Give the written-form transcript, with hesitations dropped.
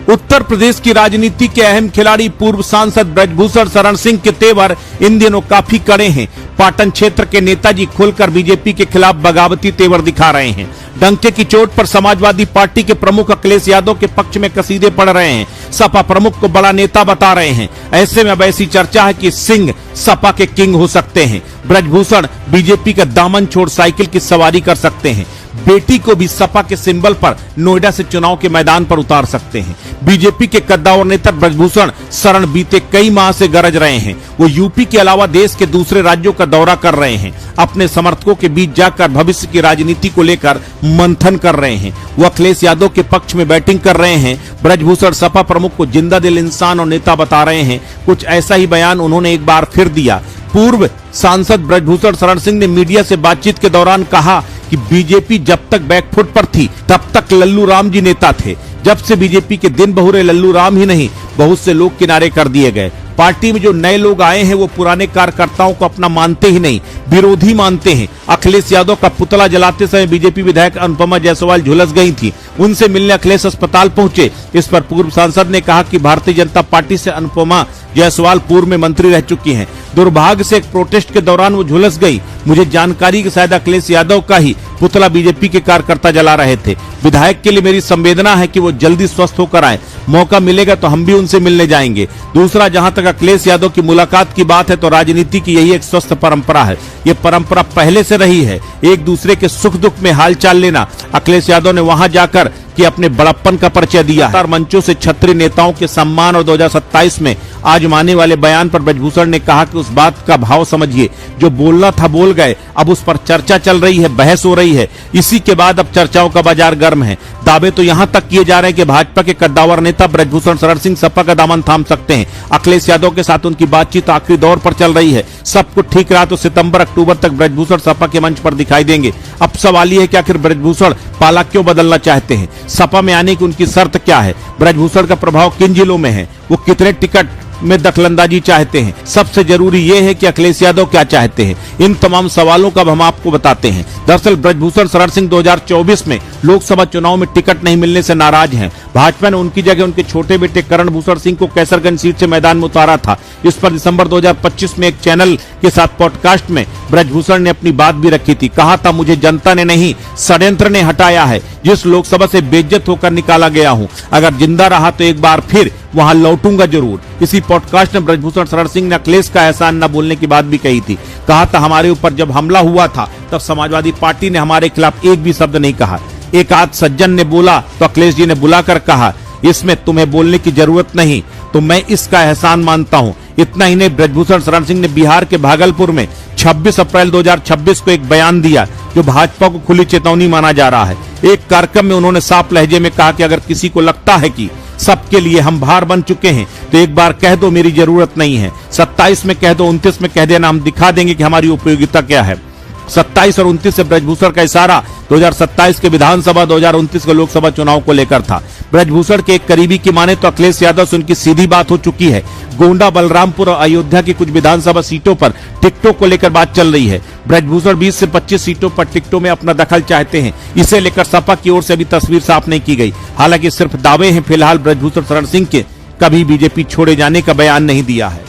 उत्तर प्रदेश की राजनीति के अहम खिलाड़ी पूर्व सांसद ब्रजभूषण शरण सिंह के तेवर इन दिनों काफी कड़े हैं। पाटन क्षेत्र के नेताजी खुलकर बीजेपी के खिलाफ बगावती तेवर दिखा रहे हैं। डंके की चोट पर समाजवादी पार्टी के प्रमुख अखिलेश यादव के पक्ष में कसीदे पड़ रहे हैं। सपा प्रमुख को बड़ा नेता बता रहे हैं। ऐसे में अब ऐसी चर्चा है कि सिंह सपा के किंग हो सकते हैं। ब्रजभूषण बीजेपी का दामन छोड़ साइकिल की सवारी कर सकते हैं। बेटी को भी सपा के सिंबल पर नोएडा से चुनाव के मैदान पर उतार सकते हैं। बीजेपी के कद्दावर नेता ब्रजभूषण शरण बीते कई माह से गरज रहे हैं। वो यूपी के अलावा देश के दूसरे राज्यों का दौरा कर रहे हैं। अपने समर्थकों के बीच जाकर भविष्य की राजनीति को लेकर मंथन कर रहे हैं। वो अखिलेश यादव के पक्ष में बैटिंग कर रहे हैं। ब्रजभूषण सपा प्रमुख को जिंदा दिल इंसान और नेता बता रहे हैं। कुछ ऐसा ही बयान उन्होंने एक बार फिर दिया। पूर्व सांसद ब्रजभूषण शरण सिंह ने मीडिया से बातचीत के दौरान कहा कि बीजेपी जब तक बैकफुट पर थी तब तक लल्लू राम जी नेता थे। जब से बीजेपी के दिन बहुरे लल्लू राम ही नहीं, बहुत से लोग किनारे कर दिए गए। पार्टी में जो नए लोग आए हैं वो पुराने कार्यकर्ताओं को अपना मानते ही नहीं, विरोधी मानते हैं। अखिलेश यादव का पुतला जलाते समय बीजेपी विधायक अनुपमा जायसवाल झुलस गई थी। उनसे मिलने अखिलेश अस्पताल पहुंचे। इस पर पूर्व सांसद ने कहा कि भारतीय जनता पार्टी से अनुपमा जायसवाल पूर्व में मंत्री रह चुकी हैं। दुर्भाग्य से एक प्रोटेस्ट के दौरान वो झुलस गई। मुझे जानकारी कि शायद अखिलेश यादव का ही पुतला बीजेपी के कार्यकर्ता जला रहे थे। विधायक के लिए मेरी संवेदना है कि वो जल्दी स्वस्थ होकर आए। मौका मिलेगा तो हम भी उनसे मिलने जाएंगे। दूसरा, जहां तक अखिलेश यादव की मुलाकात की बात है तो राजनीति की यही एक स्वस्थ परंपरा है। ये परंपरा पहले से रही है, एक दूसरे के सुख दुख में हालचाल लेना। अखिलेश यादव ने वहां जाकर कि अपने बड़प्पन का परिचय दिया है। मंचों से छत्री नेताओं के सम्मान और 2027 में आजमाने वाले बयान पर ब्रजभूषण ने कहा कि उस बात का भाव समझिए, जो बोलना था बोल गए। अब उस पर चर्चा चल रही है, बहस हो रही है। इसी के बाद अब चर्चाओं का बाजार गर्म है। दावे तो यहां तक किए जा रहे हैं कि भाजपा के कद्दावर नेता ब्रजभूषण शरण सिंह सपा का दामन थाम सकते हैं। अखिलेश यादव के साथ उनकी बातचीत आखिरी दौर पर चल रही है। सब कुछ ठीक रहा तो सितंबर अक्टूबर तक ब्रजभूषण सपा के मंच पर दिखाई देंगे। अब सवाल यह है कि आखिर ब्रजभूषण पाला क्यों बदलना चाहते हैं? सपा में आने की उनकी शर्त क्या है? ब्रजभूषण का प्रभाव किन जिलों में है? वो कितने टिकट में दखलंदाजी चाहते हैं? सबसे जरूरी यह है कि अखिलेश यादव क्या चाहते हैं। इन तमाम सवालों का हम आपको बताते हैं। दरअसल ब्रजभूषण शरण सिंह 2024 में लोकसभा चुनाव में टिकट नहीं मिलने से नाराज हैं। भाजपा ने उनकी जगह उनके छोटे बेटे करण भूषण सिंह को कैसरगंज सीट से मैदान में उतारा था। इस पर दिसंबर 2025 में एक चैनल के साथ पॉडकास्ट में ब्रजभूषण ने अपनी बात भी रखी थी। कहा था, मुझे जनता ने नहीं षड्यंत्र ने हटाया है। जिस लोकसभा से बेइज्जत होकर निकाला गया हूं, अगर जिंदा रहा तो एक बार फिर वहां लौटूंगा जरूर। इसी पॉडकास्ट में ब्रजभूषण शरण सिंह ने अखिलेश का एहसान न बोलने की बात भी कही थी। कहा था, हमारे ऊपर जब हमला हुआ था तब समाजवादी पार्टी ने हमारे खिलाफ एक भी शब्द नहीं कहा। एक आध सज्जन ने बोला तो अखिलेश जी ने बुलाकर कहा, इसमें तुम्हें बोलने की जरूरत नहीं, तो मैं इसका एहसान मानता हूं। इतना ही नहीं, ब्रजभूषण शरण सिंह ने बिहार के भागलपुर में 26 अप्रैल 2026 को एक बयान दिया जो भाजपा को खुली चेतावनी माना जा रहा है। एक कार्यक्रम में उन्होंने साफ लहजे में कहा कि अगर किसी को लगता है कि सबके लिए हम भार बन चुके हैं तो एक बार कह दो, मेरी जरूरत नहीं है। 27 में कह दो, 29 में कह देना, हम दिखा देंगे कि हमारी उपयोगिता क्या है। 27 और 29 से ब्रजभूषण का इशारा 2027 के विधानसभा 2029 के लोकसभा चुनाव को लेकर था। ब्रजभूषण के एक करीबी की माने तो अखिलेश यादव से उनकी सीधी बात हो चुकी है। गोंडा, बलरामपुर और अयोध्या की कुछ विधानसभा सीटों पर टिकटों को लेकर बात चल रही है। ब्रजभूषण 20 से 25 सीटों पर टिकटों में अपना दखल चाहते हैं। इसे लेकर सपा की ओर से अभी तस्वीर साफ नहीं की गई। हालांकि सिर्फ दावे हैं। फिलहाल ब्रजभूषण शरण सिंह के कभी बीजेपी छोड़े जाने का बयान नहीं दिया है।